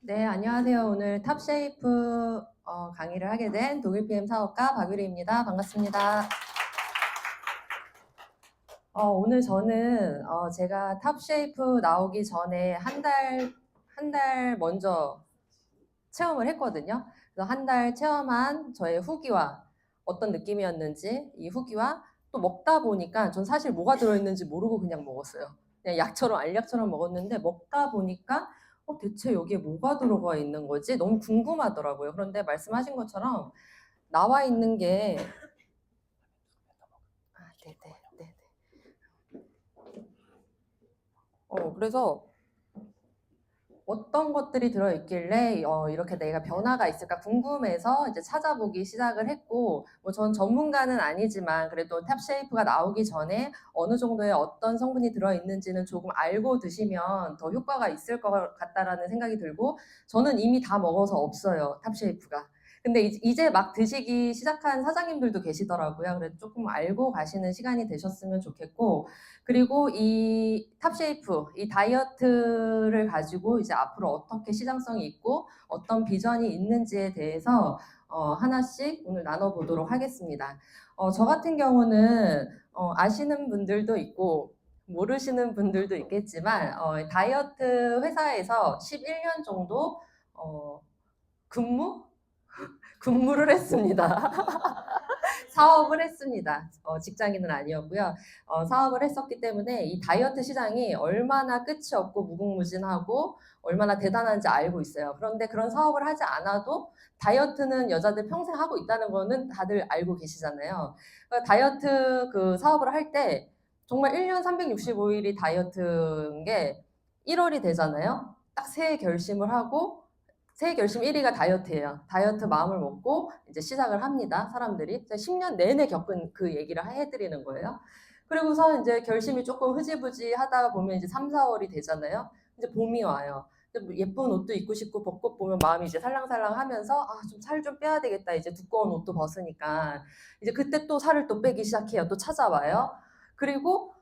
네, 안녕하세요. 오늘 탑쉐이프 강의를 하게 된 독일 PM 사업가 박유리입니다. 반갑습니다. 오늘 저는 제가 탑쉐이프 나오기 전에 한 달 먼저 체험을 했거든요. 그래서 한 달 체험한 저의 후기와 어떤 느낌이었는지 이 후기와 또 먹다 보니까 전 사실 뭐가 들어있는지 모르고 그냥 먹었어요. 그냥 약처럼 알약처럼 먹었는데 먹다 보니까 대체 여기에 뭐가 들어가 있는 거지? 너무 궁금하더라고요. 그런데 말씀하신 것처럼 나와 있는 게 네네. 그래서 어떤 것들이 들어있길래 이렇게 내가 변화가 있을까 궁금해서 이제 찾아보기 시작을 했고, 뭐 전 전문가는 아니지만 그래도 탑쉐이프가 나오기 전에 어느 정도의 어떤 성분이 들어있는지는 조금 알고 드시면 더 효과가 있을 것 같다라는 생각이 들고, 저는 이미 다 먹어서 없어요, 탑쉐이프가. 근데 이제 막 드시기 시작한 사장님들도 계시더라고요. 그래서 조금 알고 가시는 시간이 되셨으면 좋겠고, 그리고 이 탑쉐이프, 이 다이어트를 가지고 이제 앞으로 어떻게 시장성이 있고 어떤 비전이 있는지에 대해서 하나씩 오늘 나눠보도록 하겠습니다. 저 같은 경우는 아시는 분들도 있고 모르시는 분들도 있겠지만 다이어트 회사에서 11년 정도 어, 근무를 했습니다. 사업을 했습니다. 직장인은 아니었고요. 사업을 했었기 때문에 이 다이어트 시장이 얼마나 끝이 없고 무궁무진하고 얼마나 대단한지 알고 있어요. 그런데 그런 사업을 하지 않아도 다이어트는 여자들 평생 하고 있다는 거는 다들 알고 계시잖아요. 그러니까 다이어트 그 사업을 할 때 정말 1년 365일이 다이어트인 게 1월이 되잖아요. 딱 새해 결심을 하고 새해 결심 1위가 다이어트예요. 다이어트 마음을 먹고 이제 시작을 합니다. 사람들이 10년 내내 겪은 그 얘기를 해드리는 거예요. 그리고서 이제 결심이 조금 흐지부지 하다가 보면 이제 3, 4월이 되잖아요. 이제 봄이 와요. 예쁜 옷도 입고 싶고 벚꽃 보면 마음이 이제 살랑살랑 하면서 좀 살 좀 빼야 되겠다. 이제 두꺼운 옷도 벗으니까. 이제 그때 또 살을 또 빼기 시작해요. 또 찾아와요. 그리고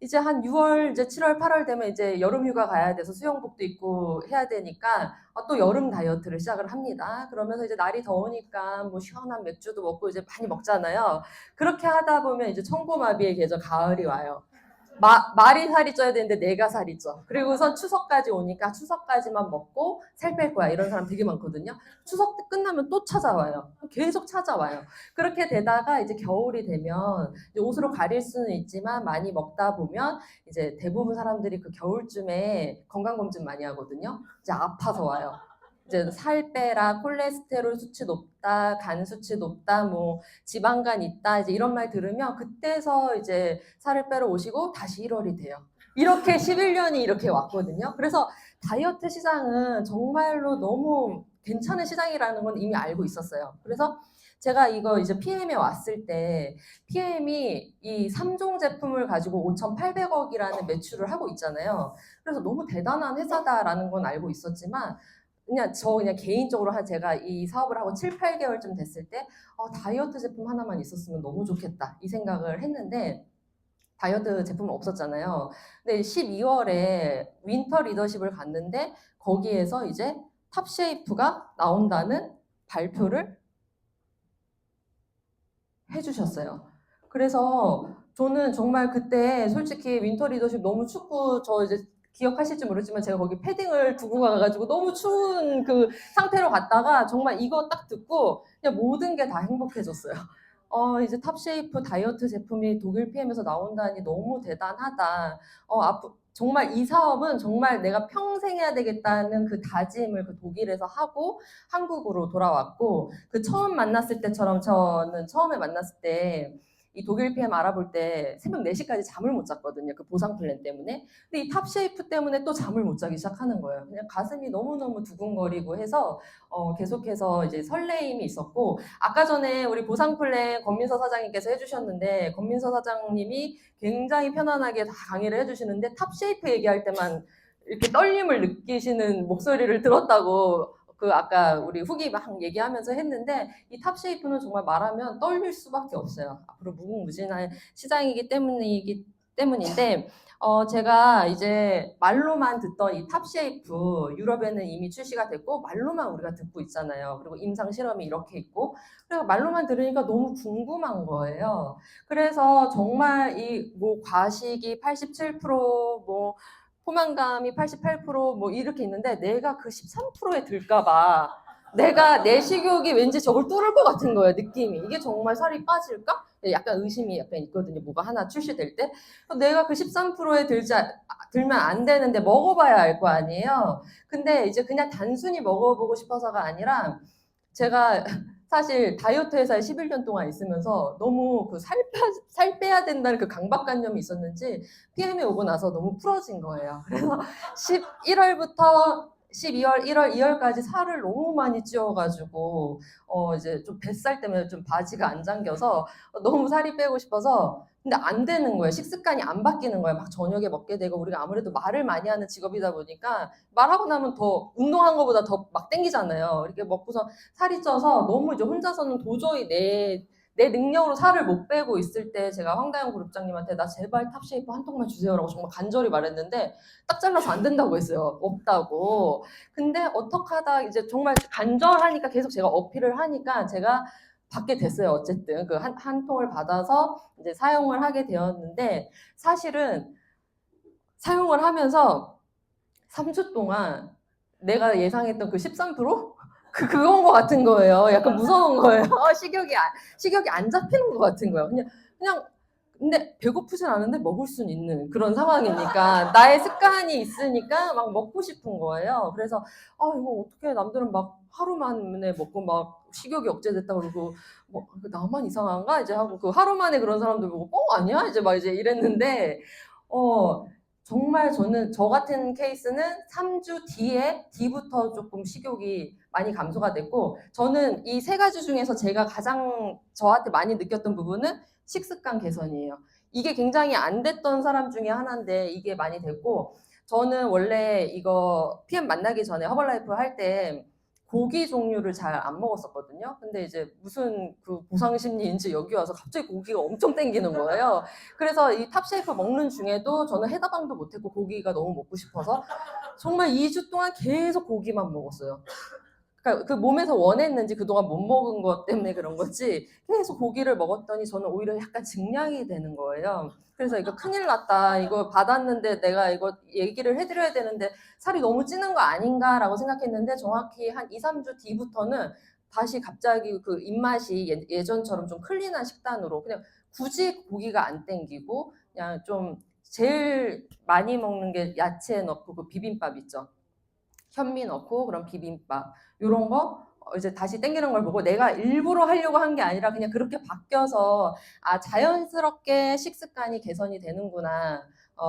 이제 한 6월, 이제 7월, 8월 되면 이제 여름 휴가 가야 돼서 수영복도 입고 해야 되니까 또 여름 다이어트를 시작을 합니다. 그러면서 이제 날이 더우니까 뭐 시원한 맥주도 먹고 이제 많이 먹잖아요. 그렇게 하다 보면 이제 천고마비의 계절 가을이 와요. 말이 살이 쪄야 되는데 내가 살이 쪄. 그리고선 추석까지 오니까 추석까지만 먹고 살 뺄 거야. 이런 사람 되게 많거든요. 추석 때 끝나면 또 찾아와요. 계속 찾아와요. 그렇게 되다가 이제 겨울이 되면 이제 옷으로 가릴 수는 있지만 많이 먹다 보면 이제 대부분 사람들이 그 겨울쯤에 건강검진 많이 하거든요. 이제 아파서 와요. 이제 살 빼라, 콜레스테롤 수치 높다, 간 수치 높다, 뭐 지방간 있다, 이제 이런 말 들으면 그때서 이제 살을 빼러 오시고 다시 1월이 돼요. 이렇게 11년이 이렇게 왔거든요. 그래서 다이어트 시장은 정말로 너무 괜찮은 시장이라는 건 이미 알고 있었어요. 그래서 제가 이거 이제 PM에 왔을 때 PM이 이 3종 제품을 가지고 5,800억이라는 매출을 하고 있잖아요. 그래서 너무 대단한 회사다라는 건 알고 있었지만 그냥 개인적으로 제가 이 사업을 하고 7, 8개월쯤 됐을 때 다이어트 제품 하나만 있었으면 너무 좋겠다 이 생각을 했는데 다이어트 제품은 없었잖아요. 근데 12월에 윈터 리더십을 갔는데 거기에서 이제 탑쉐이프가 나온다는 발표를 해주셨어요. 그래서 저는 정말 그때 솔직히 윈터 리더십 너무 춥고 저 이제 기억하실지 모르지만 제가 거기 패딩을 두고 가가지고 너무 추운 그 상태로 갔다가 정말 이거 딱 듣고 그냥 모든 게 다 행복해졌어요. 이제 탑쉐이프 다이어트 제품이 독일 PM에서 나온다니 너무 대단하다. 정말 이 사업은 정말 내가 평생 해야 되겠다는 그 다짐을 그 독일에서 하고 한국으로 돌아왔고 그 처음 만났을 때처럼 저는 처음에 만났을 때 이 독일 PM 알아볼 때 새벽 4시까지 잠을 못 잤거든요. 그 보상 플랜 때문에. 근데 이 탑쉐이프 때문에 또 잠을 못 자기 시작하는 거예요. 그냥 가슴이 너무너무 두근거리고 해서 계속해서 이제 설레임이 있었고 아까 전에 우리 보상 플랜 권민서 사장님께서 해주셨는데 권민서 사장님이 굉장히 편안하게 다 강의를 해주시는데 탑쉐이프 얘기할 때만 이렇게 떨림을 느끼시는 목소리를 들었다고 그 아까 우리 후기 막 얘기하면서 했는데 이 탑쉐이프는 정말 말하면 떨릴 수밖에 없어요. 앞으로 무궁무진한 시장이기 때문인데 제가 이제 말로만 듣던 이 탑쉐이프 유럽에는 이미 출시가 됐고 말로만 우리가 듣고 있잖아요. 그리고 임상 실험이 이렇게 있고 그래서 말로만 들으니까 너무 궁금한 거예요. 그래서 정말 이 뭐 과식이 87%뭐 포만감이 88%뭐 이렇게 있는데 내가 그 13%에 들까 봐 내가 내 식욕이 왠지 저걸 뚫을 것 같은 거예요, 느낌이. 이게 정말 살이 빠질까? 약간 의심이 약간 있거든요. 뭐가 하나 출시될 때. 내가 그 13%에 들면 안 되는데 먹어봐야 알 거 아니에요. 근데 이제 그냥 단순히 먹어보고 싶어서가 아니라 제가 사실 다이어트 회사에 11년 동안 있으면서 너무 그 살 빼야 된다는 그 강박관념이 있었는지 PM이 오고 나서 너무 풀어진 거예요. 그래서 11월부터 12월, 1월, 2월까지 살을 너무 많이 찌워가지고 이제 좀 뱃살 때문에 좀 바지가 안 잠겨서 너무 살이 빼고 싶어서 근데 안 되는 거예요. 식습관이 안 바뀌는 거예요. 막 저녁에 먹게 되고 우리가 아무래도 말을 많이 하는 직업이다 보니까 말하고 나면 더 운동한 것보다 더 막 땡기잖아요. 이렇게 먹고서 살이 쪄서 너무 이제 혼자서는 도저히 내 능력으로 살을 못 빼고 있을 때 제가 황다영 그룹장님한테 나 제발 탑쉐이프 한 통만 주세요라고 정말 간절히 말했는데 딱 잘라서 안 된다고 했어요. 없다고. 근데 어떡하다 이제 정말 간절하니까 계속 제가 어필을 하니까 제가 받게 됐어요. 어쨌든 그 한 통을 받아서 이제 사용을 하게 되었는데 사실은 사용을 하면서 3주 동안 내가 예상했던 그 13%? 그건 것 같은 거예요. 약간 무서운 거예요. 식욕이 안 잡히는 것 같은 거예요. 그냥, 근데 배고프진 않은데 먹을 수는 있는 그런 상황이니까, 나의 습관이 있으니까 막 먹고 싶은 거예요. 그래서, 이거 어떻게 남들은 막 하루 만에 먹고 막 식욕이 억제됐다 그러고, 뭐, 나만 이상한가? 이제 하고, 그 하루 만에 그런 사람들 보고, 뻥 아니야? 이제 막 이제 이랬는데, 정말 저는 저 같은 케이스는 3주 뒤에 뒤부터 조금 식욕이 많이 감소가 됐고 저는 이 세 가지 중에서 제가 가장 저한테 많이 느꼈던 부분은 식습관 개선이에요. 이게 굉장히 안 됐던 사람 중에 하나인데 이게 많이 됐고 저는 원래 이거 PM 만나기 전에 허벌라이프 할 때 고기 종류를 잘 안 먹었었거든요. 근데 이제 무슨 그 보상 심리인지 여기 와서 갑자기 고기가 엄청 땡기는 거예요. 그래서 이 탑쉐이프 먹는 중에도 저는 해다방도 못했고 고기가 너무 먹고 싶어서 정말 2주 동안 계속 고기만 먹었어요. 그러니까 그 몸에서 원했는지 그동안 못 먹은 것 때문에 그런 거지 계속 고기를 먹었더니 저는 오히려 약간 증량이 되는 거예요. 그래서 이거 큰일 났다. 이거 받았는데 내가 이거 얘기를 해드려야 되는데 살이 너무 찌는 거 아닌가라고 생각했는데 정확히 한 2, 3주 뒤부터는 다시 갑자기 그 입맛이 예전처럼 좀 클린한 식단으로 그냥 굳이 고기가 안 땡기고 그냥 좀 제일 많이 먹는 게 야채 넣고 그 비빔밥 있죠. 현미 넣고 그런 비빔밥 이런 거 이제 다시 땡기는 걸 보고 내가 일부러 하려고 한 게 아니라 그냥 그렇게 바뀌어서 자연스럽게 식습관이 개선이 되는구나.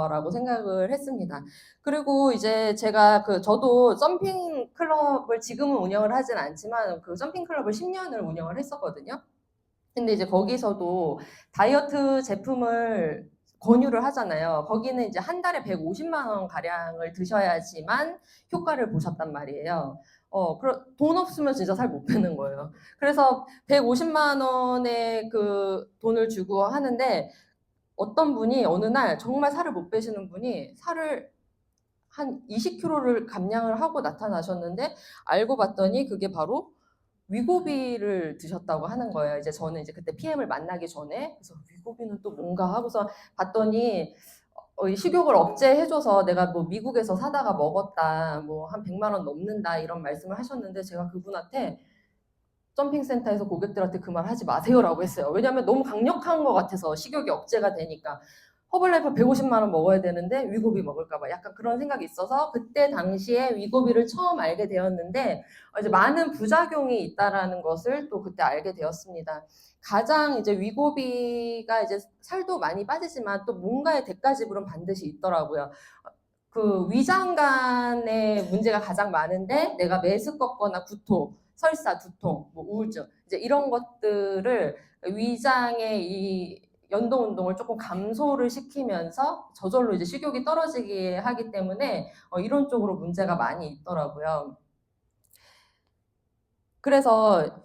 라고 생각을 했습니다. 그리고 이제 제가 저도 점핑 클럽을 지금은 운영을 하진 않지만 그 점핑 클럽을 10년을 운영을 했었거든요. 근데 이제 거기서도 다이어트 제품을 권유를 하잖아요. 거기는 이제 한 달에 150만 원 가량을 드셔야지만 효과를 보셨단 말이에요. 돈 없으면 진짜 살 못 빼는 거예요. 그래서 150만 원의 그 돈을 주고 하는데 어떤 분이 어느 날 정말 살을 못 빼시는 분이 살을 한 20kg를 감량을 하고 나타나셨는데 알고 봤더니 그게 바로 위고비를 드셨다고 하는 거예요. 이제 저는 이제 그때 PM을 만나기 전에 그래서 위고비는 또 뭔가 하고서 봤더니 이 식욕을 억제해줘서 내가 뭐 미국에서 사다가 먹었다, 뭐 한 100만 원 넘는다 이런 말씀을 하셨는데 제가 그분한테 점핑센터에서 고객들한테 그 말 하지 마세요라고 했어요. 왜냐하면 너무 강력한 것 같아서 식욕이 억제가 되니까 허블라이프 150만 원 먹어야 되는데 위고비 먹을까봐 약간 그런 생각이 있어서 그때 당시에 위고비를 처음 알게 되었는데 이제 많은 부작용이 있다라는 것을 또 그때 알게 되었습니다. 가장 이제 위고비가 이제 살도 많이 빠지지만 또 뭔가의 대가지불은 반드시 있더라고요. 그 위장관의 문제가 가장 많은데 내가 메스껍거나 구토, 설사, 두통, 뭐 우울증 이제 이런 것들을 위장의 이 연동 운동을 조금 감소를 시키면서 저절로 이제 식욕이 떨어지게 하기 때문에 이런 쪽으로 문제가 많이 있더라고요. 그래서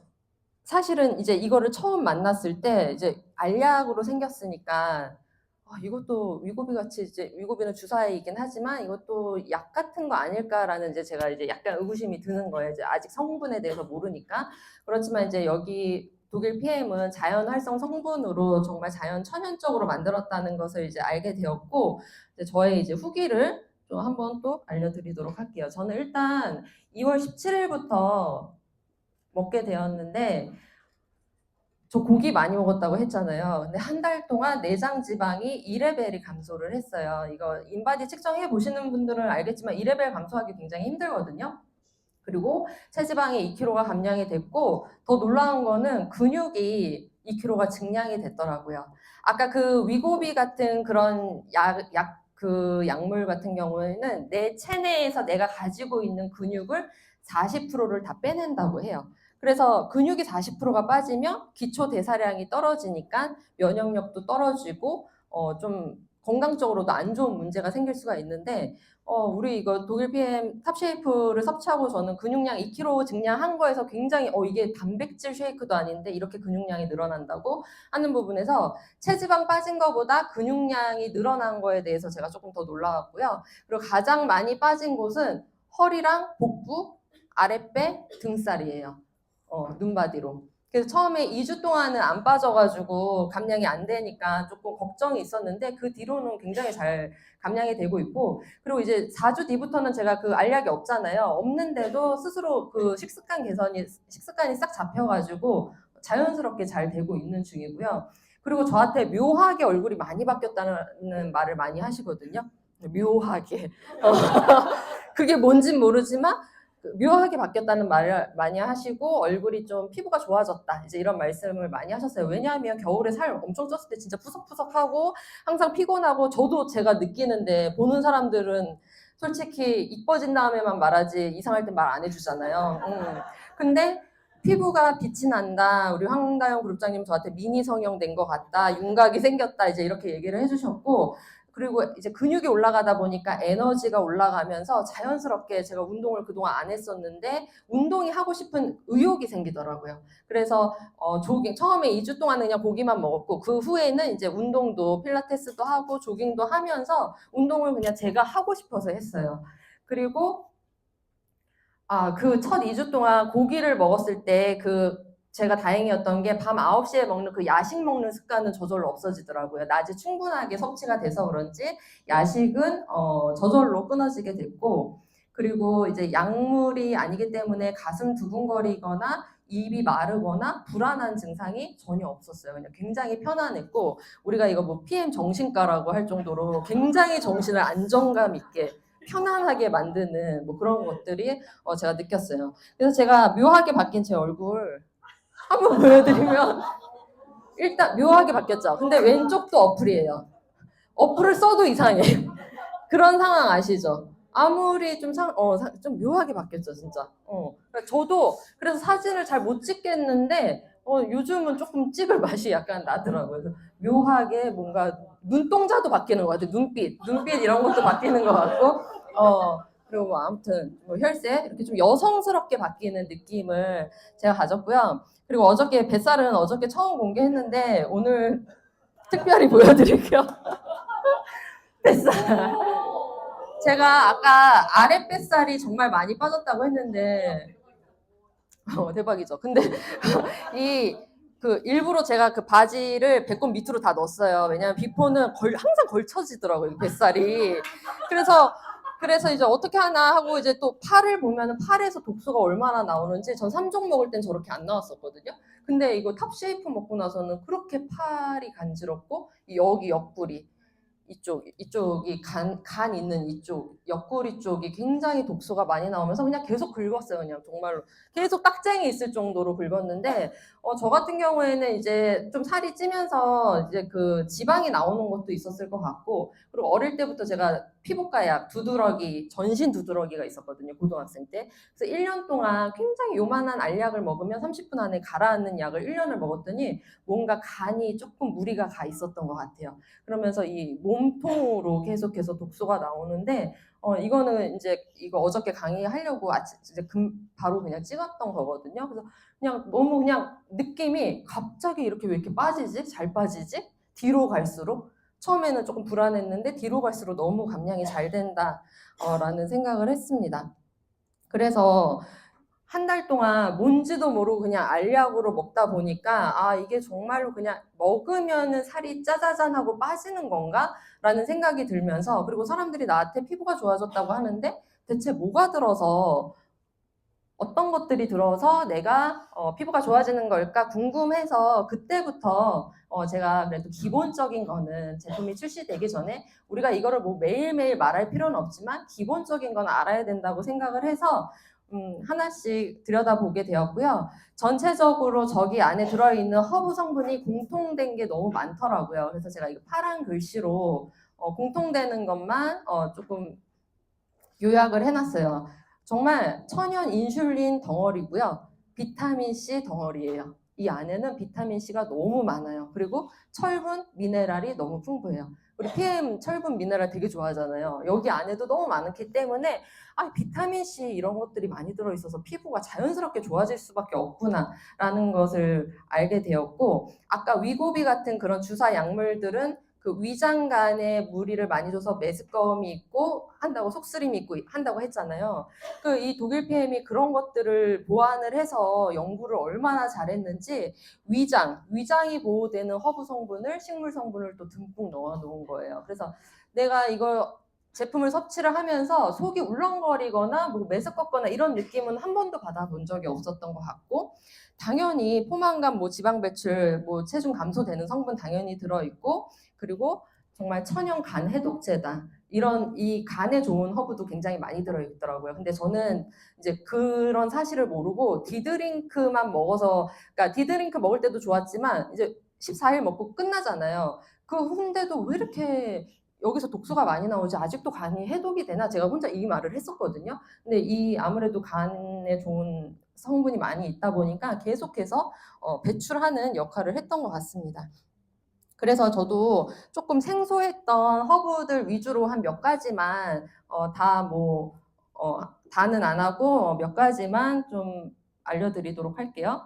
사실은 이제 이거를 처음 만났을 때 이제 알약으로 생겼으니까 이것도 위고비 같이 이제 위고비는 주사이긴 하지만 이것도 약 같은 거 아닐까라는 이제 제가 이제 약간 의구심이 드는 거예요. 이제 아직 성분에 대해서 모르니까. 그렇지만 이제 여기 독일 PM은 자연 활성 성분으로 정말 자연 천연적으로 만들었다는 것을 이제 알게 되었고, 이제 저의 이제 후기를 좀 한번 또 알려드리도록 할게요. 저는 일단 2월 17일부터 먹게 되었는데, 저 고기 많이 먹었다고 했잖아요. 근데 한 달 동안 내장 지방이 2레벨이 감소를 했어요. 이거 인바디 측정해 보시는 분들은 알겠지만 2레벨 감소하기 굉장히 힘들거든요. 그리고 체지방이 2kg가 감량이 됐고, 더 놀라운 거는 근육이 2kg가 증량이 됐더라고요. 아까 그 위고비 같은 그런 그 약물 같은 경우에는 내 체내에서 내가 가지고 있는 근육을 40%를 다 빼낸다고 해요. 그래서 근육이 40%가 빠지면 기초 대사량이 떨어지니까 면역력도 떨어지고 좀 건강적으로도 안 좋은 문제가 생길 수가 있는데, 우리 이거 독일 PM 탑쉐이프를 섭취하고 저는 근육량 2kg 증량한 거에서 굉장히 이게 단백질 쉐이크도 아닌데 이렇게 근육량이 늘어난다고 하는 부분에서 체지방 빠진 거보다 근육량이 늘어난 거에 대해서 제가 조금 더 놀라웠고요. 그리고 가장 많이 빠진 곳은 허리랑 복부, 아랫배, 등살이에요. 눈바디로. 그래서 처음에 2주 동안은 안 빠져가지고 감량이 안 되니까 조금 걱정이 있었는데 그 뒤로는 굉장히 잘 감량이 되고 있고, 그리고 이제 4주 뒤부터는 제가 그 알약이 없잖아요. 없는데도 스스로 그 식습관이 싹 잡혀가지고 자연스럽게 잘 되고 있는 중이고요. 그리고 저한테 묘하게 얼굴이 많이 바뀌었다는 말을 많이 하시거든요. 묘하게. 그게 뭔진 모르지만 묘하게 바뀌었다는 말을 많이 하시고 얼굴이 좀 피부가 좋아졌다 이제 이런 말씀을 많이 하셨어요. 왜냐하면 겨울에 살 엄청 쪘을 때 진짜 푸석푸석하고 항상 피곤하고, 저도 제가 느끼는데 보는 사람들은 솔직히 이뻐진 다음에만 말하지 이상할 땐 말 안 해주잖아요. 근데 피부가 빛이 난다. 우리 황다영 그룹장님 저한테 미니 성형 된 것 같다. 윤곽이 생겼다. 이제 이렇게 얘기를 해주셨고, 그리고 이제 근육이 올라가다 보니까 에너지가 올라가면서 자연스럽게 제가 운동을 그동안 안 했었는데 운동이 하고 싶은 의욕이 생기더라고요. 그래서 조깅 처음에 2주 동안은 그냥 고기만 먹었고 그 후에는 이제 운동도 필라테스도 하고 조깅도 하면서 운동을 그냥 제가 하고 싶어서 했어요. 그리고 그 첫 2주 동안 고기를 먹었을 때 제가 다행이었던 게 밤 9시에 먹는 그 야식 먹는 습관은 저절로 없어지더라고요. 낮에 충분하게 섭취가 돼서 그런지 야식은 저절로 끊어지게 됐고, 그리고 이제 약물이 아니기 때문에 가슴 두근거리거나 입이 마르거나 불안한 증상이 전혀 없었어요. 그냥 굉장히 편안했고, 우리가 이거 뭐 PM 정신과라고 할 정도로 굉장히 정신을 안정감 있게 편안하게 만드는 뭐 그런 것들이 제가 느꼈어요. 그래서 제가 묘하게 바뀐 제 얼굴 한번 보여드리면, 일단 묘하게 바뀌었죠. 근데 왼쪽도 어플이에요. 어플을 써도 이상해. 그런 상황 아시죠? 아무리 좀 묘하게 바뀌었죠, 진짜. 그러니까 저도 그래서 사진을 잘 못 찍겠는데, 요즘은 조금 찍을 맛이 약간 나더라고요. 그래서 묘하게 뭔가 눈동자도 바뀌는 것 같아요. 눈빛 이런 것도 바뀌는 것 같고, 그리고 뭐 아무튼 뭐 혈색 이렇게 좀 여성스럽게 바뀌는 느낌을 제가 가졌고요. 그리고 뱃살은 어저께 처음 공개했는데 오늘 특별히 보여드릴게요. 뱃살. 제가 아까 아랫뱃살이 정말 많이 빠졌다고 했는데, 대박이죠. 근데 일부러 제가 그 바지를 배꼽 밑으로 다 넣었어요. 왜냐면 비포는 항상 걸쳐지더라고요, 뱃살이. 그래서 이제 어떻게 하나 하고 이제 또 팔을 보면은 팔에서 독소가 얼마나 나오는지, 전 3종 먹을 땐 저렇게 안 나왔었거든요. 근데 이거 탑쉐이프 먹고 나서는 그렇게 팔이 간지럽고, 여기 옆구리, 이쪽이 간 있는 이쪽, 옆구리 쪽이 굉장히 독소가 많이 나오면서 그냥 계속 긁었어요. 그냥 정말로. 계속 딱쟁이 있을 정도로 긁었는데, 저 같은 경우에는 이제 좀 살이 찌면서 이제 그 지방이 나오는 것도 있었을 것 같고, 그리고 어릴 때부터 제가 피부과 약 전신 두드러기가 있었거든요. 고등학생 때. 그래서 1년 동안 굉장히 요만한 알약을 먹으면 30분 안에 가라앉는 약을 1년을 먹었더니 뭔가 간이 조금 무리가 가 있었던 것 같아요. 그러면서 이 몸통으로 계속해서 독소가 나오는데, 이거는 이제 이거 어저께 강의하려고 이제 바로 그냥 찍었던 거거든요. 그래서 그냥 너무 그냥 느낌이 갑자기 이렇게 왜 이렇게 빠지지? 잘 빠지지? 뒤로 갈수록 처음에는 조금 불안했는데 뒤로 갈수록 너무 감량이 잘 된다 라는 생각을 했습니다. 그래서 한 달 동안 뭔지도 모르고 그냥 알약으로 먹다 보니까 이게 정말로 그냥 먹으면은 살이 짜자잔하고 빠지는 건가? 라는 생각이 들면서, 그리고 사람들이 나한테 피부가 좋아졌다고 하는데 대체 뭐가 들어서, 어떤 것들이 들어서 내가 피부가 좋아지는 걸까 궁금해서 그때부터 제가 그래도 기본적인 거는 제품이 출시되기 전에 우리가 이거를 뭐 매일매일 말할 필요는 없지만 기본적인 건 알아야 된다고 생각을 해서 하나씩 들여다보게 되었고요. 전체적으로 저기 안에 들어있는 허브 성분이 공통된 게 너무 많더라고요. 그래서 제가 이거 파란 글씨로 공통되는 것만 조금 요약을 해놨어요. 정말 천연 인슐린 덩어리고요. 비타민C 덩어리예요. 이 안에는 비타민C가 너무 많아요. 그리고 철분, 미네랄이 너무 풍부해요. 우리 PM 철분, 미네랄 되게 좋아하잖아요. 여기 안에도 너무 많기 때문에 비타민C 이런 것들이 많이 들어있어서 피부가 자연스럽게 좋아질 수밖에 없구나라는 것을 알게 되었고, 아까 위고비 같은 그런 주사 약물들은 그 위장간에 무리를 많이 줘서 메스꺼움이 있고 한다고, 속쓰림이 있고 한다고 했잖아요. 그 이 독일 PM이 그런 것들을 보완을 해서 연구를 얼마나 잘했는지 위장이 보호되는 허브 성분을, 식물 성분을 또 듬뿍 넣어 놓은 거예요. 그래서 내가 이거 제품을 섭취를 하면서 속이 울렁거리거나 뭐 메스껍거나 이런 느낌은 한 번도 받아본 적이 없었던 것 같고, 당연히 포만감, 뭐 지방 배출, 뭐 체중 감소되는 성분 당연히 들어있고, 그리고 정말 천연 간 해독제다. 이런 이 간에 좋은 허브도 굉장히 많이 들어있더라고요. 근데 저는 이제 그런 사실을 모르고 디드링크만 먹어서, 그러니까 디드링크 먹을 때도 좋았지만 이제 14일 먹고 끝나잖아요. 그 후인데도 왜 이렇게 여기서 독소가 많이 나오지? 아직도 간이 해독이 되나? 제가 혼자 이 말을 했었거든요. 근데 이 아무래도 간에 좋은 성분이 많이 있다 보니까 계속해서 배출하는 역할을 했던 것 같습니다. 그래서 저도 조금 생소했던 허브들 위주로 한 몇 가지만 다는 안 하고 몇 가지만 좀 알려드리도록 할게요.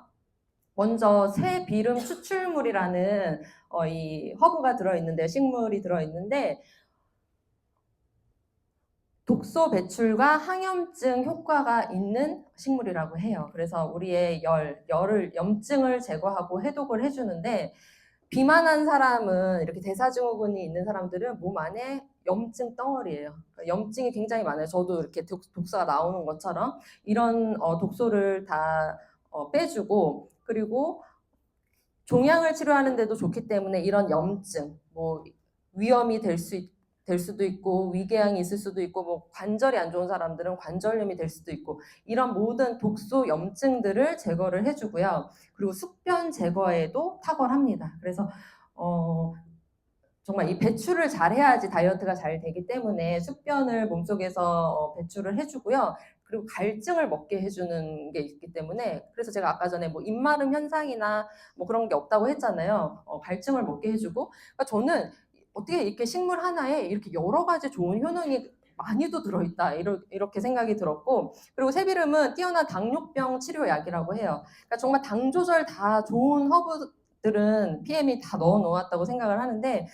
먼저 새비름 추출물이라는 이 허브가 들어있는데, 식물이 들어있는데 독소 배출과 항염증 효과가 있는 식물이라고 해요. 그래서 우리의 염증을 제거하고 해독을 해주는데, 비만한 사람은, 이렇게 대사증후군이 있는 사람들은 몸 안에 염증 덩어리예요. 염증이 굉장히 많아요. 저도 이렇게 독소가 나오는 것처럼 이런 독소를 다 빼주고, 그리고 종양을 치료하는데도 좋기 때문에 이런 염증, 뭐 위험이 될 수도 있고, 위궤양이 있을 수도 있고, 뭐 관절이 안 좋은 사람들은 관절염이 될 수도 있고, 이런 모든 독소 염증들을 제거를 해주고요. 그리고 숙변 제거에도 탁월합니다. 그래서 정말 이 배출을 잘 해야지 다이어트가 잘 되기 때문에 숙변을 몸속에서 배출을 해주고요. 그리고 갈증을 먹게 해주는 게 있기 때문에, 그래서 제가 아까 전에 뭐 입마름 현상이나 뭐 그런 게 없다고 했잖아요. 갈증을 먹게 해주고, 그러니까 저는 어떻게 이렇게 식물 하나에 이렇게 여러 가지 좋은 효능이 많이도 들어있다, 이렇게 생각이 들었고, 그리고 새비름은 뛰어난 당뇨병 치료약이라고 해요. 그러니까 정말 당 조절 다 좋은 허브들은 PM이 다 넣어 놓았다고 생각을 하는데,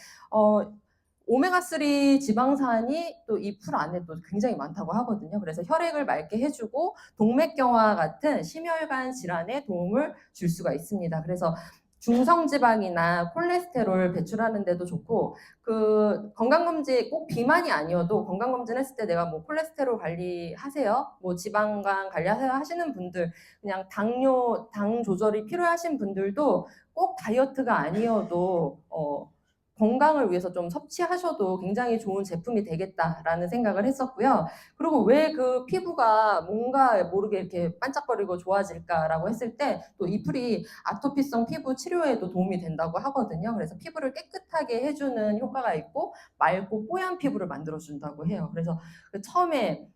오메가3 지방산이 또 이 풀 안에 또 굉장히 많다고 하거든요. 그래서 혈액을 맑게 해주고 동맥경화 같은 심혈관 질환에 도움을 줄 수가 있습니다. 그래서 중성지방이나 콜레스테롤 배출하는 데도 좋고, 그 건강검진, 꼭 비만이 아니어도 건강검진 했을 때 내가 뭐 콜레스테롤 관리하세요, 뭐 지방간 관리하세요 하시는 분들, 그냥 당 조절이 필요하신 분들도 꼭 다이어트가 아니어도 건강을 위해서 좀 섭취하셔도 굉장히 좋은 제품이 되겠다라는 생각을 했었고요. 그리고 왜 그 피부가 뭔가 모르게 이렇게 반짝거리고 좋아질까라고 했을 때, 또 이 풀이 아토피성 피부 치료에도 도움이 된다고 하거든요. 그래서 피부를 깨끗하게 해주는 효과가 있고, 맑고 뽀얀 피부를 만들어준다고 해요. 그래서 처음에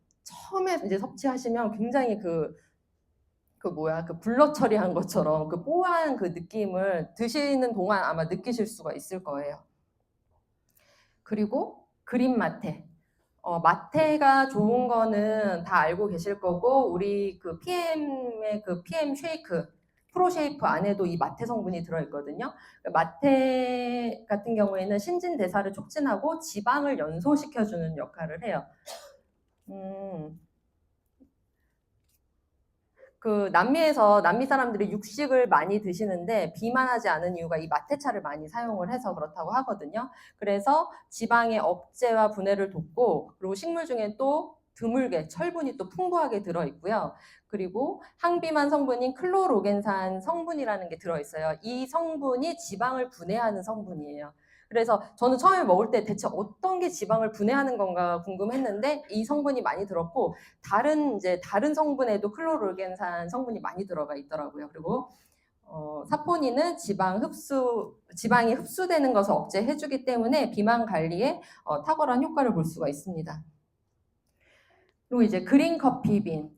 이제 섭취하시면 굉장히 그 블러 처리한 것처럼 그 뽀얀 그 느낌을 드시는 동안 아마 느끼실 수가 있을 거예요. 그리고 그린 마테. 마테가 좋은 거는 다 알고 계실 거고, 우리 그 PM의 그 PM 쉐이크, 프로쉐이프 안에도 이 마테 성분이 들어있거든요. 마테 같은 경우에는 신진대사를 촉진하고 지방을 연소시켜주는 역할을 해요. 그 남미 사람들이 육식을 많이 드시는데 비만하지 않은 이유가 이 마테차를 많이 사용을 해서 그렇다고 하거든요. 그래서 지방의 억제와 분해를 돕고, 그리고 식물 중에 또 드물게 철분이 또 풍부하게 들어있고요. 그리고 항비만 성분인 클로로겐산 성분이라는 게 들어있어요. 이 성분이 지방을 분해하는 성분이에요. 그래서 저는 처음에 먹을 때 대체 어떤 게 지방을 분해하는 건가 궁금했는데 이 성분이 많이 들었고, 다른 성분에도 클로로겐산 성분이 많이 들어가 있더라고요. 그리고 사포닌은 지방이 흡수되는 것을 억제해주기 때문에 비만 관리에 탁월한 효과를 볼 수가 있습니다. 그리고 이제 그린 커피빈은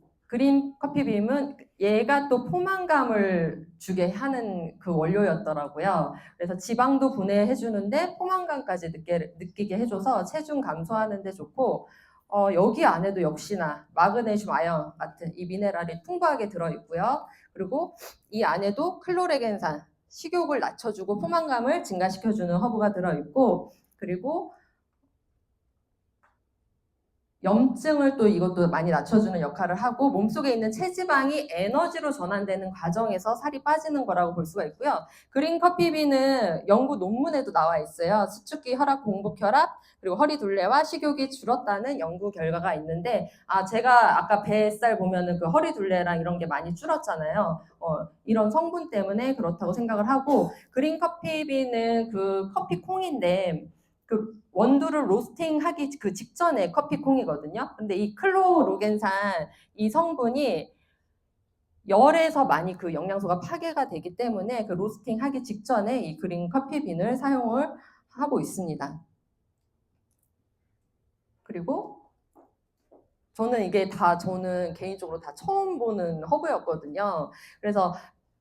얘가 또 포만감을 주게 하는 그 원료였더라고요. 그래서 지방도 분해해주는데 포만감까지 느끼게 해줘서 체중 감소하는 데 좋고, 여기 안에도 역시나 마그네슘, 아연 같은 이 미네랄이 풍부하게 들어있고요. 그리고 이 안에도 클로레겐산, 식욕을 낮춰주고 포만감을 증가시켜주는 허브가 들어있고, 그리고 염증을 또 이것도 많이 낮춰주는 역할을 하고, 몸속에 있는 체지방이 에너지로 전환되는 과정에서 살이 빠지는 거라고 볼 수가 있고요. 그린 커피빈은 연구 논문에도 나와 있어요. 수축기 혈압, 공복 혈압, 그리고 허리 둘레와 식욕이 줄었다는 연구 결과가 있는데, 제가 아까 뱃살 보면은 그 허리 둘레랑 이런 게 많이 줄었잖아요. 이런 성분 때문에 그렇다고 생각을 하고, 그린 커피빈은 그 커피 콩인데 그 원두를 로스팅하기 그 직전에 커피 콩이거든요. 근데 이 클로로겐산 이 성분이 열에서 많이 그 영양소가 파괴가 되기 때문에 그 로스팅하기 직전에 이 그린 커피빈을 사용을 하고 있습니다. 그리고 저는 개인적으로 다 처음 보는 허브였거든요. 그래서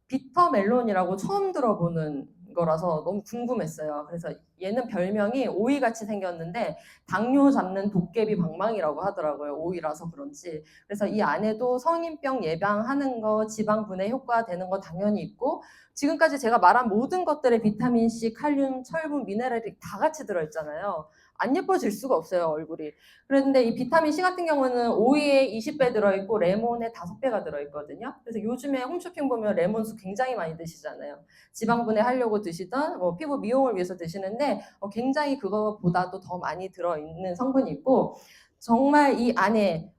비터멜론이라고 처음 들어보는 거라서 너무 궁금했어요. 그래서 얘는 별명이 오이같이 생겼는데 당뇨 잡는 도깨비 방망이라고 하더라고요. 오이라서 그런지. 그래서 이 안에도 성인병 예방하는 거, 지방 분해 효과 되는 거 당연히 있고, 지금까지 제가 말한 모든 것들에 비타민C, 칼륨, 철분, 미네랄이 다 같이 들어있잖아요. 안 예뻐질 수가 없어요, 얼굴이. 그런데 이 비타민C 같은 경우는 오이에 20배 들어있고 레몬에 5배가 들어있거든요. 그래서 요즘에 홈쇼핑 보면 레몬수 굉장히 많이 드시잖아요. 지방분해 하려고 드시던 피부 미용을 위해서 드시는데 굉장히 그거보다도 더 많이 들어있는 성분이 있고, 정말 이 안에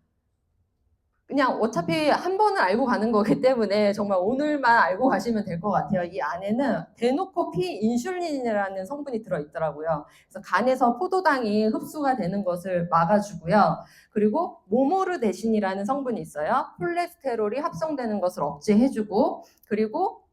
그냥 어차피 한 번은 알고 가는 거기 때문에 정말 오늘만 알고 가시면 될 것 같아요. 이 안에는 대놓고 피인슐린이라는 성분이 들어있더라고요. 그래서 간에서 포도당이 흡수가 되는 것을 막아주고요. 그리고 모모르데신이라는 성분이 있어요. 콜레스테롤이 합성되는 것을 억제해주고, 그리고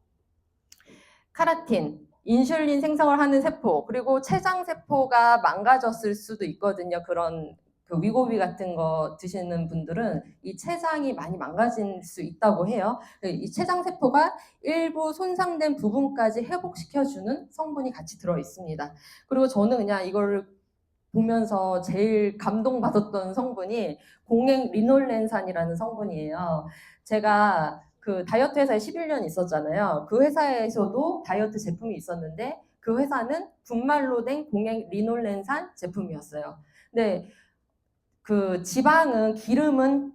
카라틴, 인슐린 생성을 하는 세포, 그리고 췌장 세포가 망가졌을 수도 있거든요. 그런 그 위고비 같은 거 드시는 분들은 이 췌장이 많이 망가질 수 있다고 해요. 이 췌장 세포가 일부 손상된 부분까지 회복시켜주는 성분이 같이 들어 있습니다. 그리고 저는 그냥 이거를 보면서 제일 감동받았던 성분이 공행 리놀렌산이라는 성분이에요. 제가 그 다이어트 회사에 11년 있었잖아요. 그 회사에서도 다이어트 제품이 있었는데 그 회사는 분말로 된 공행 리놀렌산 제품이었어요. 근데 그 기름은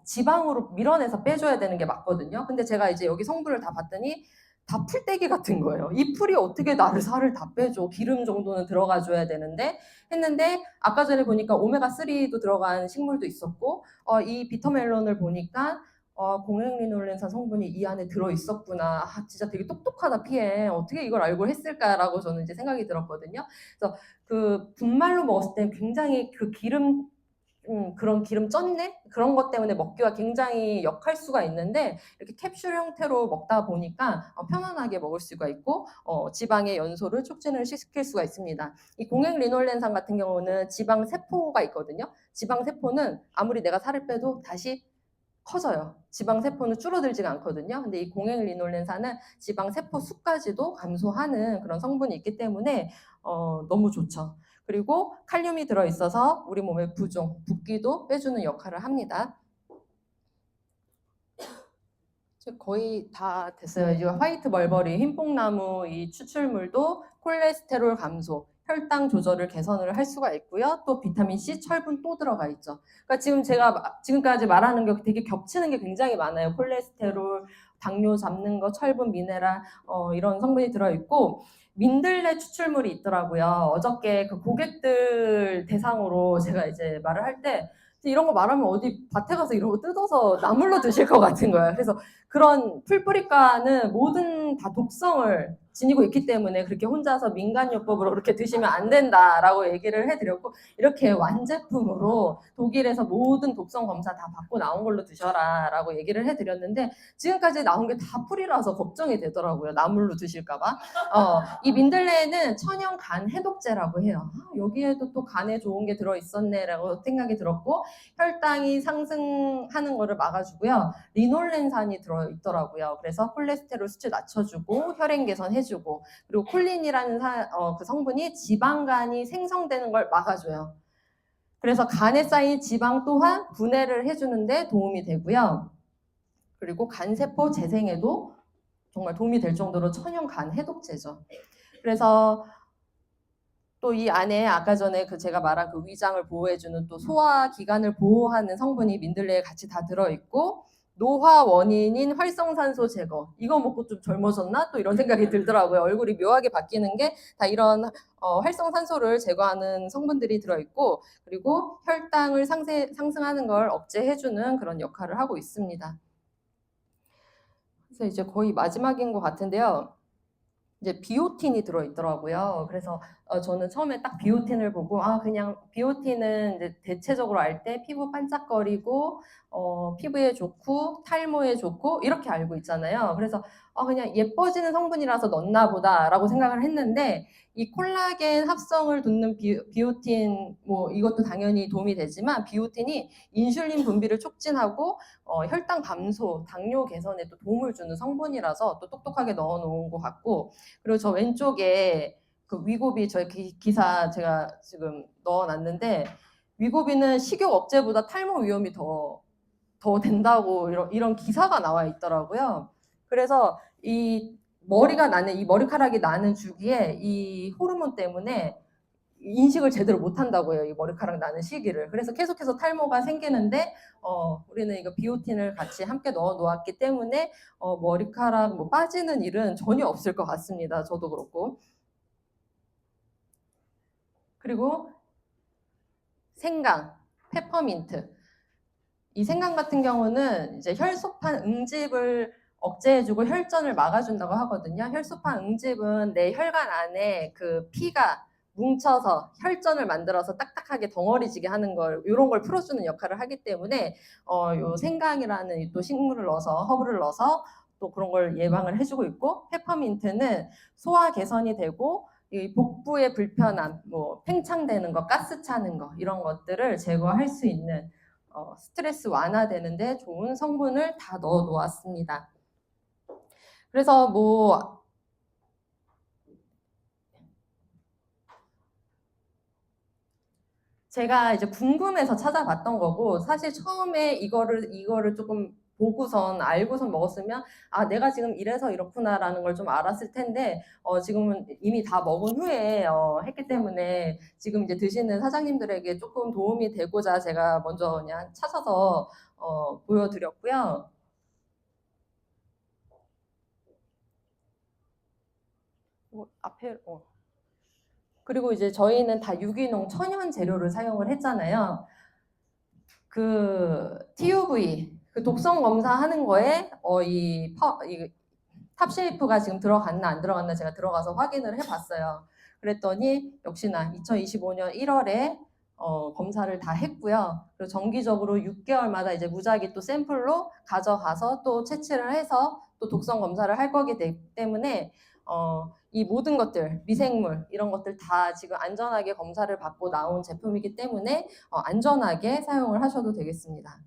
지방으로 밀어내서 빼줘야 되는 게 맞거든요. 근데 제가 이제 여기 성분을 다 봤더니 다 풀떼기 같은 거예요. 이 풀이 어떻게 나를 살을 다 빼줘? 기름 정도는 들어가줘야 되는데 했는데, 아까 전에 보니까 오메가3도 들어간 식물도 있었고, 이 비터멜론을 보니까 공행리놀렌산 성분이 이 안에 들어 있었구나. 진짜 되게 똑똑하다 피에. 어떻게 이걸 알고 했을까라고 저는 이제 생각이 들었거든요. 그래서 그 분말로 먹었을 때 굉장히 그 그런 기름 쩐내? 그런 것 때문에 먹기가 굉장히 역할 수가 있는데, 이렇게 캡슐 형태로 먹다 보니까 편안하게 먹을 수가 있고, 지방의 연소를 촉진을 시킬 수가 있습니다. 이 공행 리놀렌산 같은 경우는 지방 세포가 있거든요. 지방 세포는 아무리 내가 살을 빼도 다시 커져요. 지방 세포는 줄어들지가 않거든요. 근데 이 공행 리놀렌산은 지방 세포 수까지도 감소하는 그런 성분이 있기 때문에 너무 좋죠. 그리고 칼륨이 들어있어서 우리 몸의 붓기도 빼주는 역할을 합니다. 거의 다 됐어요. 이제 화이트 멀버리, 흰뽕나무 이 추출물도 콜레스테롤 감소, 혈당 조절을 개선을 할 수가 있고요. 또 비타민 C, 철분 또 들어가 있죠. 그러니까 지금 제가 지금까지 말하는 게 되게 겹치는 게 굉장히 많아요. 콜레스테롤, 당뇨 잡는 거, 철분, 미네랄 이런 성분이 들어 있고 민들레 추출물이 있더라고요. 어저께 그 고객들 대상으로 제가 이제 말을 할 때 이런 거 말하면 어디 밭에 가서 이런 거 뜯어서 나물로 드실 것 같은 거예요. 그래서 그런 풀뿌리과는 모든 다 독성을 지니고 있기 때문에 그렇게 혼자서 민간요법으로 그렇게 드시면 안 된다라고 얘기를 해드렸고 이렇게 완제품으로 독일에서 모든 독성 검사 다 받고 나온 걸로 드셔라라고 얘기를 해드렸는데 지금까지 나온 게 다 풀이라서 걱정이 되더라고요. 나물로 드실까봐. 이 민들레는 천연 간 해독제라고 해요. 여기에도 또 간에 좋은 게 들어있었네라고 생각이 들었고 혈당이 상승하는 거를 막아주고요. 리놀렌산이 들어있더라고요. 그래서 콜레스테롤 수치 낮춰주고 혈행 개선해주고 그리고 콜린이라는 그 성분이 지방간이 생성되는 걸 막아줘요. 그래서 간에 쌓인 지방 또한 분해를 해주는데 도움이 되고요. 그리고 간세포 재생에도 정말 도움이 될 정도로 천연 간 해독제죠. 그래서 또 이 안에 아까 전에 그 제가 말한 그 위장을 보호해주는 또 소화 기관을 보호하는 성분이 민들레에 같이 다 들어있고 노화 원인인 활성산소 제거 이거 먹고 좀 젊어졌나? 또 이런 생각이 들더라고요. 얼굴이 묘하게 바뀌는 게 다 이런 활성산소를 제거하는 성분들이 들어있고 그리고 혈당을 상승하는 걸 억제해주는 그런 역할을 하고 있습니다. 그래서 이제 거의 마지막인 것 같은데요. 이제 비오틴이 들어있더라고요. 그래서 저는 처음에 딱 비오틴을 보고 그냥 비오틴은 이제 대체적으로 알 때 피부 반짝거리고 피부에 좋고 탈모에 좋고 이렇게 알고 있잖아요. 그래서 그냥 예뻐지는 성분이라서 넣나 보다라고 생각을 했는데 이 콜라겐 합성을 돕는 비오틴 뭐 이것도 당연히 도움이 되지만 비오틴이 인슐린 분비를 促진하고 혈당 감소, 당뇨 개선에 또 도움을 주는 성분이라서 또 똑똑하게 넣어 놓은 것 같고 그리고 저 왼쪽에 그 위고비 저희 기사 제가 지금 넣어놨는데 위고비는 식욕 억제보다 탈모 위험이 더 된다고 이런 기사가 나와 있더라고요. 그래서 이 머리가 나는 이 머리카락이 나는 주기에 이 호르몬 때문에 인식을 제대로 못 한다고요. 이 머리카락 나는 시기를. 그래서 계속해서 탈모가 생기는데 우리는 이거 비오틴을 같이 함께 넣어 놓았기 때문에 머리카락 뭐 빠지는 일은 전혀 없을 것 같습니다. 저도 그렇고. 그리고 생강, 페퍼민트. 이 생강 같은 경우는 이제 혈소판 응집을 억제해주고 혈전을 막아준다고 하거든요. 혈소판 응집은 내 혈관 안에 그 피가 뭉쳐서 혈전을 만들어서 딱딱하게 덩어리지게 하는 걸 이런 걸 풀어주는 역할을 하기 때문에 요 생강이라는 또 식물을 넣어서 허브를 넣어서 또 그런 걸 예방을 해주고 있고 페퍼민트는 소화 개선이 되고 이 복부의 불편함, 뭐 팽창되는 거, 가스 차는 거 이런 것들을 제거할 수 있는 스트레스 완화되는데 좋은 성분을 다 넣어 놓았습니다. 그래서 뭐 제가 이제 궁금해서 찾아봤던 거고 사실 처음에 이거를 조금 보고선 알고선 먹었으면 내가 지금 이래서 이렇구나라는 걸 좀 알았을 텐데 지금은 이미 다 먹은 후에 했기 때문에 지금 이제 드시는 사장님들에게 조금 도움이 되고자 제가 먼저 그냥 찾아서 보여드렸고요. 앞에 그리고 이제 저희는 다 유기농 천연 재료를 사용을 했잖아요. 그 TUV 그 독성 검사하는 거에 이 탑쉐이프가 지금 들어갔나 안 들어갔나 제가 들어가서 확인을 해봤어요. 그랬더니 역시나 2025년 1월에 검사를 다 했고요. 그리고 정기적으로 6개월마다 이제 무작위 또 샘플로 가져가서 또 채취를 해서 또 독성 검사를 할 거기 때문에 이 모든 것들 미생물 이런 것들 다 지금 안전하게 검사를 받고 나온 제품이기 때문에 안전하게 사용을 하셔도 되겠습니다.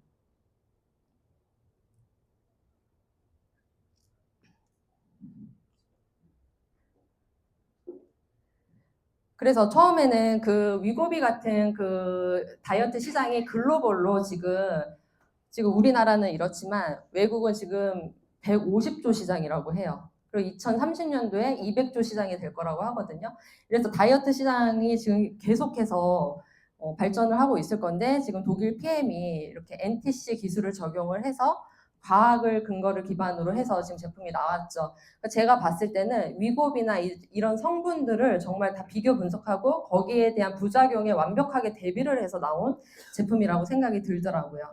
그래서 처음에는 그 위고비 같은 그 다이어트 시장이 글로벌로 지금 우리나라는 이렇지만 외국은 지금 150조 시장이라고 해요. 그리고 2030년도에 200조 시장이 될 거라고 하거든요. 그래서 다이어트 시장이 지금 계속해서 발전을 하고 있을 건데 지금 독일 PM이 이렇게 NTC 기술을 적용을 해서 과학을 근거를 기반으로 해서 지금 제품이 나왔죠. 그러니까 제가 봤을 때는 위고비나 이런 성분들을 정말 다 비교 분석하고 거기에 대한 부작용에 완벽하게 대비를 해서 나온 제품이라고 생각이 들더라고요.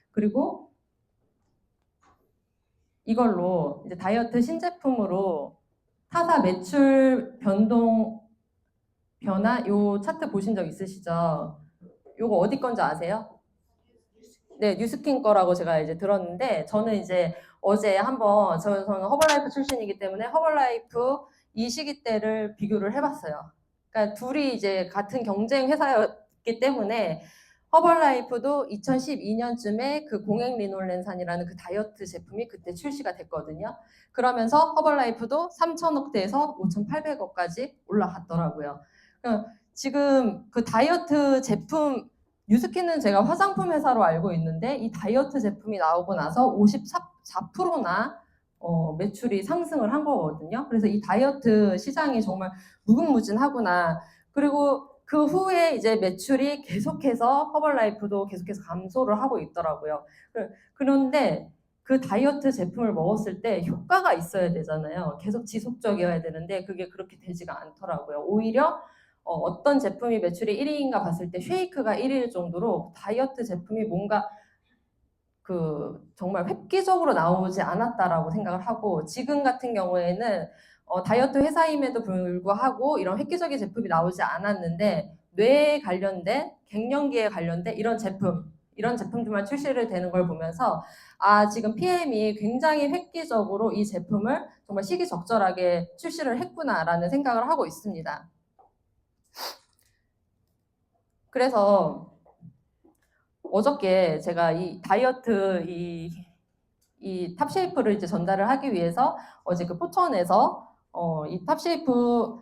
그리고 이걸로 이제 다이어트 신제품으로 타사 매출 변동 변화 요 차트 보신 적 있으시죠? 요거 어디 건지 아세요? 네, 뉴스킨 거라고 제가 이제 들었는데 저는 이제 어제 한번 저는 허벌라이프 출신이기 때문에 허벌라이프 이 시기 때를 비교를 해봤어요. 그러니까 둘이 이제 같은 경쟁 회사였기 때문에 허벌라이프도 2012년쯤에 그 공액 리놀렌산이라는 그 다이어트 제품이 그때 출시가 됐거든요. 그러면서 허벌라이프도 3천억대에서 5,800억까지 올라갔더라고요. 그러니까 지금 그 다이어트 제품 뉴스킨은 제가 화장품 회사로 알고 있는데 이 다이어트 제품이 나오고 나서 54%나 매출이 상승을 한 거거든요. 그래서 이 다이어트 시장이 정말 무궁무진하구나. 그리고 그 후에 이제 매출이 계속해서 허벌라이프도 계속해서 감소를 하고 있더라고요. 그런데 그 다이어트 제품을 먹었을 때 효과가 있어야 되잖아요. 계속 지속적이어야 되는데 그게 그렇게 되지가 않더라고요. 오히려 어떤 제품이 매출이 1위인가 봤을 때 쉐이크가 1위일 정도로 다이어트 제품이 뭔가 그 정말 획기적으로 나오지 않았다라고 생각을 하고 지금 같은 경우에는 다이어트 회사임에도 불구하고 이런 획기적인 제품이 나오지 않았는데 뇌에 관련된 갱년기에 관련된 이런 제품들만 출시를 되는 걸 보면서 아 지금 PM이 굉장히 획기적으로 이 제품을 정말 시기적절하게 출시를 했구나라는 생각을 하고 있습니다. 그래서 어저께 제가 이 다이어트 이 탑쉐이프를 이제 전달을 하기 위해서 어제 그 포천에서 이 탑쉐이프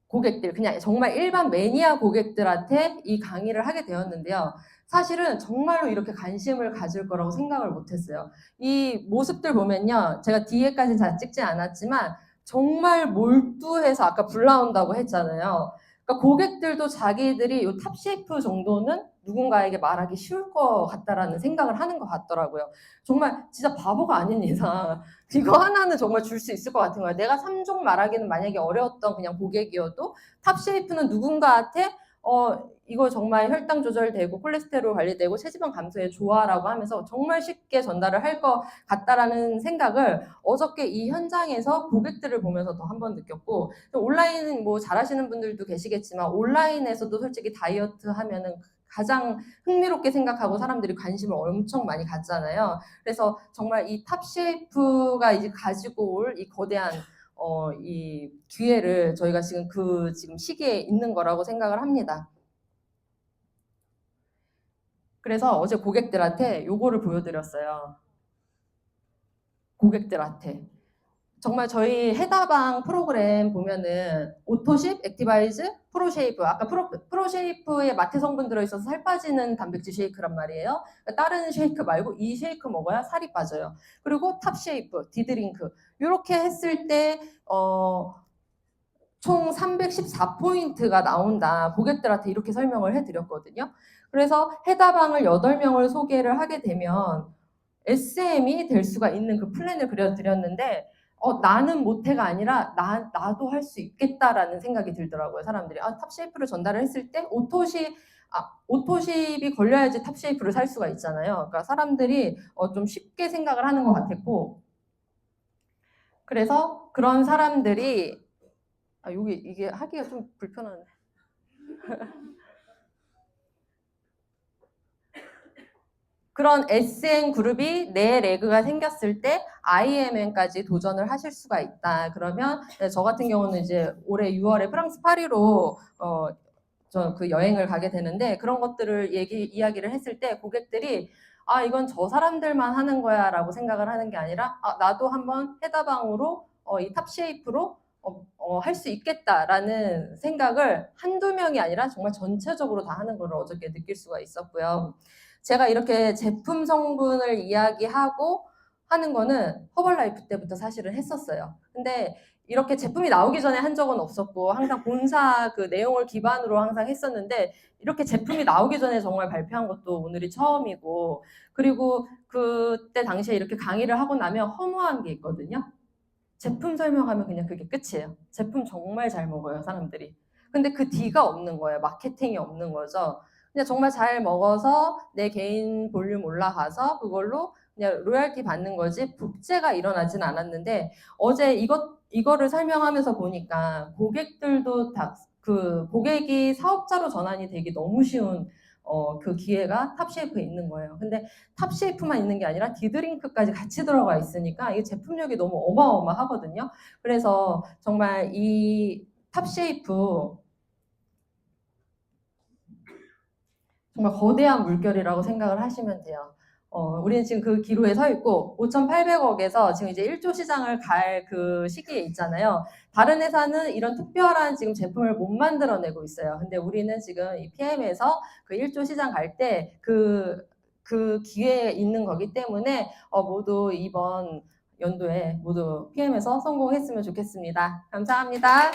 고객들 그냥 정말 일반 매니아 고객들한테 이 강의를 하게 되었는데요. 사실은 정말로 이렇게 관심을 가질 거라고 생각을 못했어요. 이 모습들 보면요. 제가 뒤에까지는 잘 찍지 않았지만 정말 몰두해서 아까 불 나온다고 했잖아요. 그러니까 고객들도 자기들이 이 탑쉐이프 정도는 누군가에게 말하기 쉬울 것 같다라는 생각을 하는 것 같더라고요. 정말 진짜 바보가 아닌 이상 이거 하나는 정말 줄 수 있을 것 같은 거예요. 내가 3종 말하기는 만약에 어려웠던 그냥 고객이어도 탑쉐이프는 누군가한테 이거 정말 혈당 조절되고 콜레스테롤 관리되고 체지방 감소에 좋아라고 하면서 정말 쉽게 전달을 할 것 같다라는 생각을 어저께 이 현장에서 고객들을 보면서 더 한 번 느꼈고 온라인 뭐 잘하시는 분들도 계시겠지만 온라인에서도 솔직히 다이어트 하면은 가장 흥미롭게 생각하고 사람들이 관심을 엄청 많이 갖잖아요. 그래서 정말 이 탑쉐이프가 이제 가지고 올 이 거대한 이 기회를 저희가 지금 지금 시기에 있는 거라고 생각을 합니다. 그래서 어제 고객들한테 요거를 보여드렸어요. 고객들한테. 정말 저희 해다방 프로그램 보면은 오토십, 액티바이즈, 프로쉐이프 아까 프로쉐이프에 마트 성분 들어있어서 살 빠지는 단백질 쉐이크란 말이에요. 그러니까 다른 쉐이크 말고 이 쉐이크 먹어야 살이 빠져요. 그리고 탑쉐이프, 디드링크 이렇게 했을 때 총 314포인트가 나온다. 고객들한테 이렇게 설명을 해드렸거든요. 그래서 해다방을 8명을 소개를 하게 되면 SM이 될 수가 있는 그 플랜을 그려드렸는데 나는 못해가 아니라 나도 할 수 있겠다라는 생각이 들더라고요. 사람들이 탑쉐이프를 전달을 했을 때 오토십이 걸려야지 탑쉐이프를 살 수가 있잖아요. 그러니까 사람들이 좀 쉽게 생각을 하는 것 같았고 그래서 그런 사람들이 이게 하기가 좀 불편하네. 그런 SM 그룹이 내 레그가 생겼을 때 IMN까지 도전을 하실 수가 있다. 그러면 저 같은 경우는 이제 올해 6월에 프랑스 파리로 저 그 여행을 가게 되는데 그런 것들을 이야기를 했을 때 고객들이 이건 저 사람들만 하는 거야라고 생각을 하는 게 아니라 나도 한번 해다방으로 이 탑쉐이프로 할 수 있겠다라는 생각을 한두 명이 아니라 정말 전체적으로 다 하는 걸 어저께 느낄 수가 있었고요. 제가 이렇게 제품 성분을 이야기하고 하는 거는 허벌라이프 때부터 사실은 했었어요. 근데 이렇게 제품이 나오기 전에 한 적은 없었고 항상 본사 그 내용을 기반으로 항상 했었는데 이렇게 제품이 나오기 전에 정말 발표한 것도 오늘이 처음이고 그리고 그때 당시에 이렇게 강의를 하고 나면 허무한 게 있거든요. 제품 설명하면 그냥 그게 끝이에요. 제품 정말 잘 먹어요, 사람들이. 근데 그 D가 없는 거예요. 마케팅이 없는 거죠. 그냥 정말 잘 먹어서 내 개인 볼륨 올라가서 그걸로 그냥 로열티 받는 거지 복제가 일어나진 않았는데 어제 이거를 설명하면서 보니까 고객들도 다 그 고객이 사업자로 전환이 되기 너무 쉬운 그 기회가 탑쉐이프에 있는 거예요. 근데 탑쉐이프만 있는 게 아니라 디드링크까지 같이 들어가 있으니까 이 제품력이 너무 어마어마하거든요. 그래서 정말 이 탑쉐이프 정말 거대한 물결이라고 생각을 하시면 돼요. 우리는 지금 그 기로에 서 있고 5,800억에서 지금 이제 1조 시장을 갈 그 시기에 있잖아요. 다른 회사는 이런 특별한 지금 제품을 못 만들어내고 있어요. 근데 우리는 지금 이 PM에서 그 1조 시장 갈 때 그 기회에 있는 거기 때문에 모두 이번 연도에 모두 PM에서 성공했으면 좋겠습니다. 감사합니다.